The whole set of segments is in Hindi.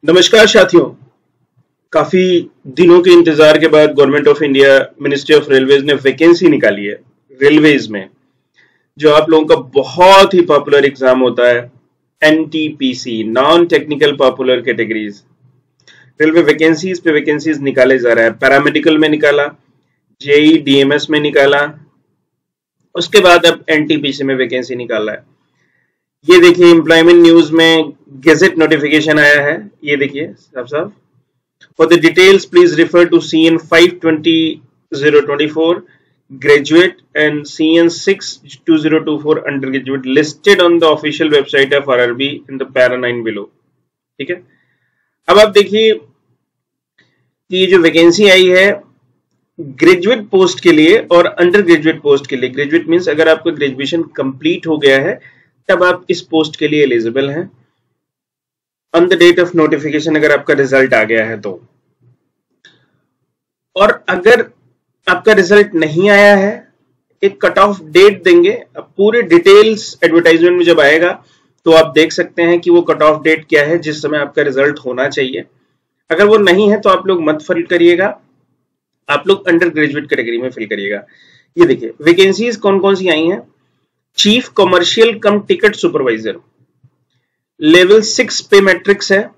नमस्कार साथियों। काफी दिनों के इंतजार के बाद government of India ministry of railways ने वैकेंसी निकाली है रेलवेज में, जो आप लोगों का बहुत ही पॉपुलर एग्जाम होता है NTPC, non technical popular categories. Railway vacancies पे वैकेंसीज निकाले जा रहा है। पैरामेडिकल में निकाला, जेई डीएमएस में निकाला, उसके बाद अब एनटीपीसी में वैकेंसी निकाला है। ये देखिए एम्प्लॉयमेंट न्यूज में गेजेट नोटिफिकेशन आया है। ये देखिए साहब साहब, for the details please refer to CN 5/20/24 graduate and CN 6/2024 undergraduate listed on the official website of RRB in the para 9 below। ठीक है, अब आप देखिए कि ये जो वैकेंसी आई है ग्रेजुएट पोस्ट के लिए और अंडर ग्रेजुएट पोस्ट के लिए। ग्रेजुएट मींस अगर आपका ग्रेजुएशन कंप्लीट हो गया है तब आप इस पोस्ट के लिए एलिजिबल हैं on the date of notification, अगर आपका रिजल्ट आ गया है तो। और अगर आपका रिजल्ट नहीं आया है, एक कट ऑफ डेट देंगे। अब पूरे डिटेल्स एडवर्टाइजमेंट में जब आएगा तो आप देख सकते हैं कि वो कट ऑफ डेट क्या है जिस समय आपका रिजल्ट होना चाहिए। अगर वो नहीं है तो आप लोग मत फिल करिएगा, आप लोग अंडर ग्रेजुएट कैटेगरी में फिल करिएगा। ये देखिए वैकेंसीज कौन कौन सी आई हैं। चीफ कमर्शियल कम टिकट सुपरवाइजर, लेवल 6 पे मैट्रिक्स है,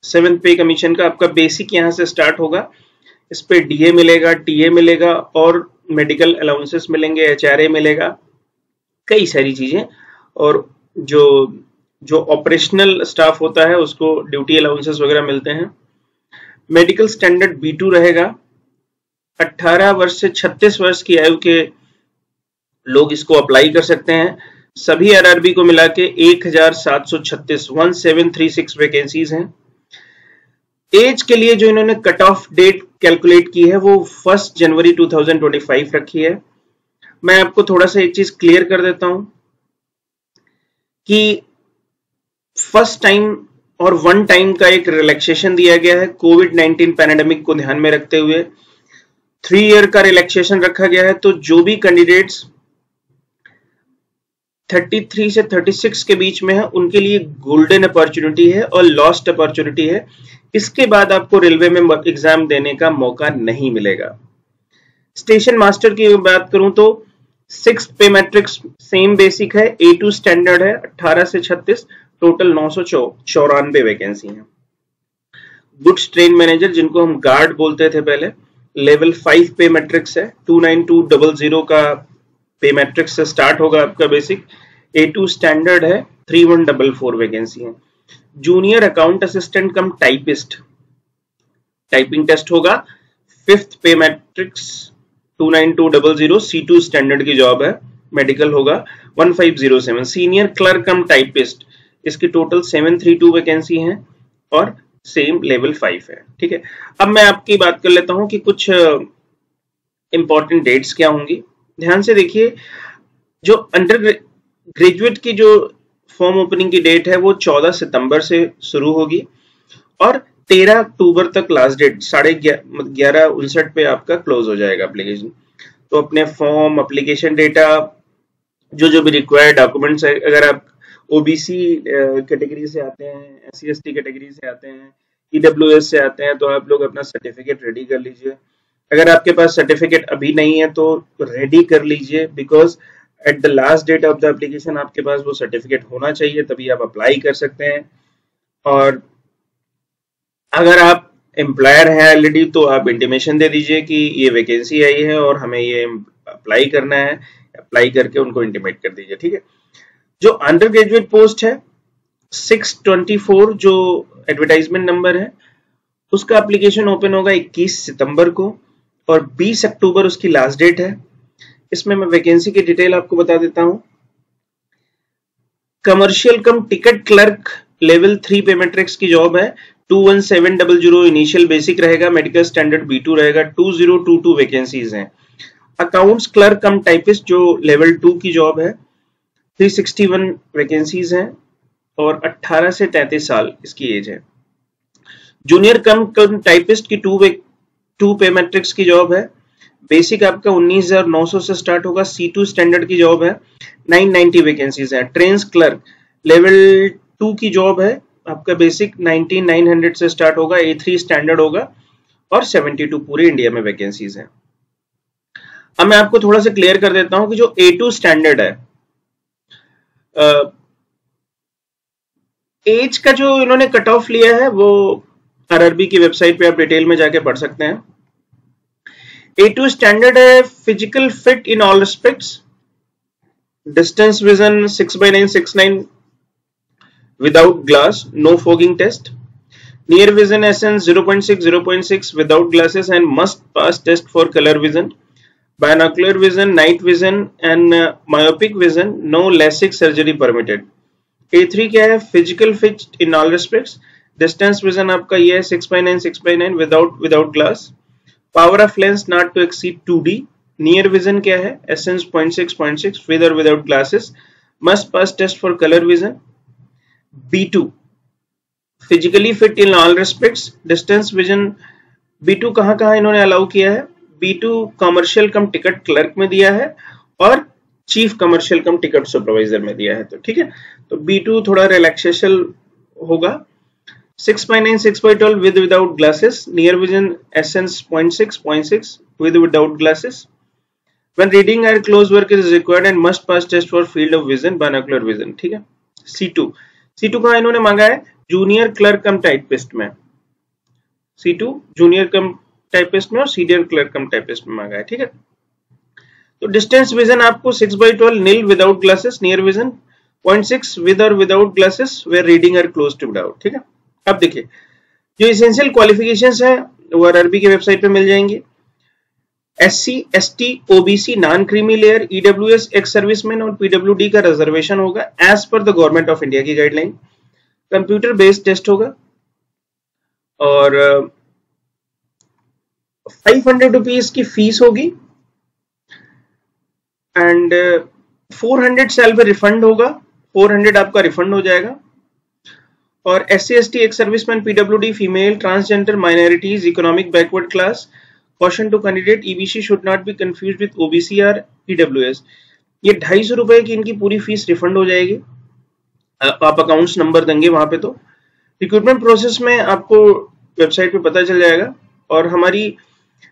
7th पे कमीशन का आपका बेसिक यहां से स्टार्ट होगा। इस पे डीए मिलेगा, टीए मिलेगा और मेडिकल अलाउंसेस मिलेंगे, एचआरए मिलेगा, कई सारी चीजें। और जो ऑपरेशनल स्टाफ होता है उसको ड्यूटी अलाउंसेस वगैरह मिलते हैं। मेडिकल स्टैंडर्ड B2 रहेगा। 18 वर्ष से 36 वर्ष की आयु के लोग इसको अप्लाई कर सकते हैं। सभी आरआरबी को मिला के 1736 वैकेंसीज हैं। एज के लिए जो इन्होंने कट ऑफ डेट कैलकुलेट की है वो 1 जनवरी 2025 रखी है। मैं आपको थोड़ा सा एक चीज क्लियर कर देता हूं कि फर्स्ट टाइम और वन टाइम का एक रिलैक्सेशन दिया गया है कोविड-19 पैंडेमिक को ध्यान में रखते हुए। 3 ईयर का रिलैक्सेशन रखा गया है। तो जो भी कैंडिडेट्स 33 से 36 के बीच में है उनके लिए गोल्डन अपॉर्चुनिटी है और लॉस्ट अपॉर्चुनिटी है। इसके बाद आपको रेलवे में एग्जाम देने का मौका नहीं मिलेगा। स्टेशन मास्टर की बात करूं तो 6 पे मैट्रिक्स सेम बेसिक है, A2 स्टैंडर्ड है, 18 से 36, टोटल 994 वैकेंसी है। गुड्स ट्रेन मैनेजर जिनको हम गार्ड बोलते थे पहले, लेवल 5 पे मैट्रिक्स है, 29200 का पे मैट्रिक्स से स्टार्ट होगा आपका बेसिक। A2 स्टैंडर्ड है, 3144 वैकेंसी है। Junior account assistant cum typist, typing test होगा। 5th pay matrix 29200, C2 standard की जॉब है, मेडिकल होगा 1507। सीनियर क्लर्क कम टाइपिस्ट, इसकी टोटल 732 वैकेंसी है और सेम लेवल 5 है। ठीक है, अब मैं आपकी बात कर लेता हूं कि कुछ इंपॉर्टेंट डेट्स क्या होंगी। ध्यान से देखिए, जो अंडर ग्रेजुएट की जो फॉर्म ओपनिंग की डेट है वो 14 सितंबर से शुरू होगी और 13 अक्टूबर तक लास्ट डेट, 11:59 पे आपका क्लोज हो जाएगा एप्लीकेशन। तो अपने फॉर्म, एप्लीकेशन डेटा, जो भी रिक्वायर्ड डॉक्यूमेंट्स है, अगर आप ओबीसी कैटेगरी से आते हैं, SC/ST कैटेगरी से आते हैं, EWS से आते हैं, तो आप लोग अपना सर्टिफिकेट रेडी कर लीजिए। अगर आपके पास सर्टिफिकेट अभी नहीं है तो रेडी कर लीजिए, because at the last date of the application आपके पास वो सर्टिफिकेट होना चाहिए, तभी आप अप्लाई कर सकते हैं। और अगर आप एम्प्लॉयर हैं ऑलरेडी तो आप इंटीमेशन दे दीजिए कि ये वैकेंसी आई है और हमें ये अप्लाई करना है, अप्लाई करके उनको इंटीमेट कर दीजिए। ठीक है, जो अंडर ग्रेजुएट पोस्ट है 624 जो एडवर्टाइजमेंट नंबर है उसका एप्लीकेशन ओपन होगा 21 सितंबर को और 20 अक्टूबर उसकी लास्ट डेट है। इसमें मैं वैकेंसी की डिटेल आपको बता देता हूं। कमर्शियल कम टिकट क्लर्क लेवल 3 पे मैट्रिक्स की जॉब है, 21700 इनिशियल बेसिक रहेगा, मेडिकल स्टैंडर्ड B2 रहेगा, 2022 वैकेंसीज हैं। अकाउंट्स क्लर्क कम टाइपिस्ट जो लेवल 2 की जॉब है, 361 वैकेंसीज हैं और 18 से 33 साल इसकी एज है। जूनियर कम टाइपिस्ट की 2 पे मैट्रिक्स की जॉब है, बेसिक आपका 19,900 से स्टार्ट होगा, C2 स्टैंडर्ड की जॉब है, 990 वैकेंसीज है। ट्रेन्स क्लर्क लेवल 2 की जॉब है, आपका बेसिक 19,900 से स्टार्ट होगा, A3 स्टैंडर्ड होगा और 72 पूरे इंडिया में वैकेंसीज हैं। अब मैं आपको थोड़ा सा क्लियर कर देता हूं कि जो A2 स्टैंडर्ड है, एज का जो इन्होंने कट ऑफ लिया है वो आरआरबी की वेबसाइट पे आप डिटेल में जाके पढ़ सकते हैं। A2 स्टैंडर्ड है physical fit in all respects, distance vision 6x9 without glass, no fogging test, near vision essence 0.6 without glasses and must pass test for color vision, binocular vision, night vision and myopic vision, no LASIK surgery permitted। A3 क्या है, physical fit in all respects, distance vision आपका ये है 6x9 without glass, power of lens not to exceed 2D, near vision क्या है एसेंस 0.6 विद और without glasses, must pass test for colour vision. B2 physically fit in all respects, distance vision. B2 कहां इन्होंने अलाउ किया है, B2 कमर्शियल कम टिकट क्लर्क में दिया है और चीफ कमर्शियल कम टिकट सुपरवाइजर में दिया है। तो ठीक है, तो B2 थोड़ा रिलैक्सेशन होगा। 6x9 with without glasses, near vision essence 0.6 with without glasses, when reading or close work is required and must pass test for field of vision, binocular vision। ठीक है। C2 का इन्होंने मांगा है जूनियर क्लर्क कम टाइपिस्ट में, C2 जूनियर कम टाइपिस्ट में और सीनियर क्लर्क कम टाइपिस्ट में मांगा है। ठीक है, तो डिस्टेंस विजन आपको 6x12 nil without glasses, near vision 0.6 with और without glasses, where reading are close to without. ठीक है, अब देखिए जो एसेंशियल क्वालिफिकेशंस है वो आरआरबी की वेबसाइट पे मिल जाएंगी। SC, ST, OBC, non creamy layer, EWS, ex serviceman और PWD का रिजर्वेशन होगा as per the government of India की गाइडलाइन। कंप्यूटर बेस्ड टेस्ट होगा और 500 रुपीज की फीस होगी एंड 400 सैलरी रिफंड होगा, 400 आपका रिफंड हो जाएगा। और SC, ST, ex serviceman, PWD, female, transgender, minorities, economic backward class, caution to candidate EBC should not be confused with OBC or EWS। ये 250 रुपए की इनकी पूरी फीस रिफंड हो जाएगी, आप अकाउंट्स नंबर देंगे वहां पे। तो रिक्रूटमेंट प्रोसेस में आपको वेबसाइट पे पता चल जाएगा और हमारी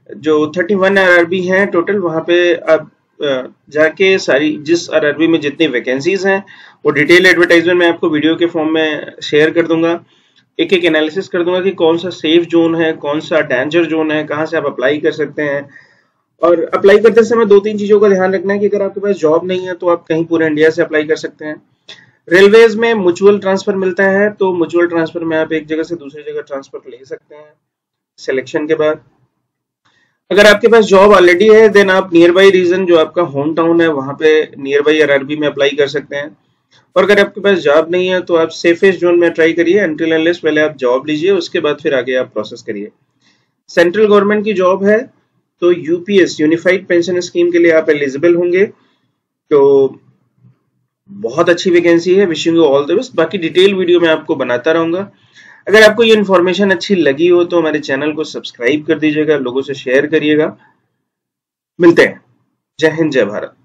जो 31 आरआरबी हैं टोटल, वहां पे आप जाके सारी जिस आरआरबी में जितनी वैकेंसीज हैं वो डिटेल एडवर्टाइजमेंट मैं आपको वीडियो के फॉर्म में शेयर कर दूंगा, एक एक एनालिसिस कर दूंगा कि कौन सा सेफ जोन है, कौन सा डेंजर जोन है, कहां से आप अप्लाई कर सकते हैं। और अप्लाई करते समय 2-3 चीजों का ध्यान रखना है कि अगर आपके पास जॉब नहीं है तो आप कहीं पूरे इंडिया से अप्लाई कर सकते हैं। रेलवेज में म्यूचुअल ट्रांसफर मिलता है, तो म्यूचुअल ट्रांसफर में आप एक जगह से दूसरी जगह ट्रांसफर ले सकते हैं सिलेक्शन के बाद। अगर आपके पास जॉब ऑलरेडी है देन आप नियर बाई रीजन जो आपका होम टाउन है वहां पे नियर बाई आरआरबी में अप्लाई कर सकते हैं। और अगर आपके पास जॉब नहीं है तो आप सेफेस्ट जोन में ट्राई करिए, अनटिल अनलेस पहले आप जॉब लीजिए, उसके बाद फिर आगे आप प्रोसेस करिए। सेंट्रल गवर्नमेंट की जॉब है तो यूपीएस यूनिफाइड पेंशन स्कीम के लिए आप एलिजिबल होंगे, तो बहुत अच्छी वैकेंसी है। Wishing you all the best. बाकी डिटेल वीडियो मैं आपको बनाता रहूंगा। अगर आपको ये इन्फॉर्मेशन अच्छी लगी हो तो हमारे चैनल को सब्सक्राइब कर दीजिएगा, लोगों से शेयर करिएगा। मिलते हैं। जय हिंद, जय भारत।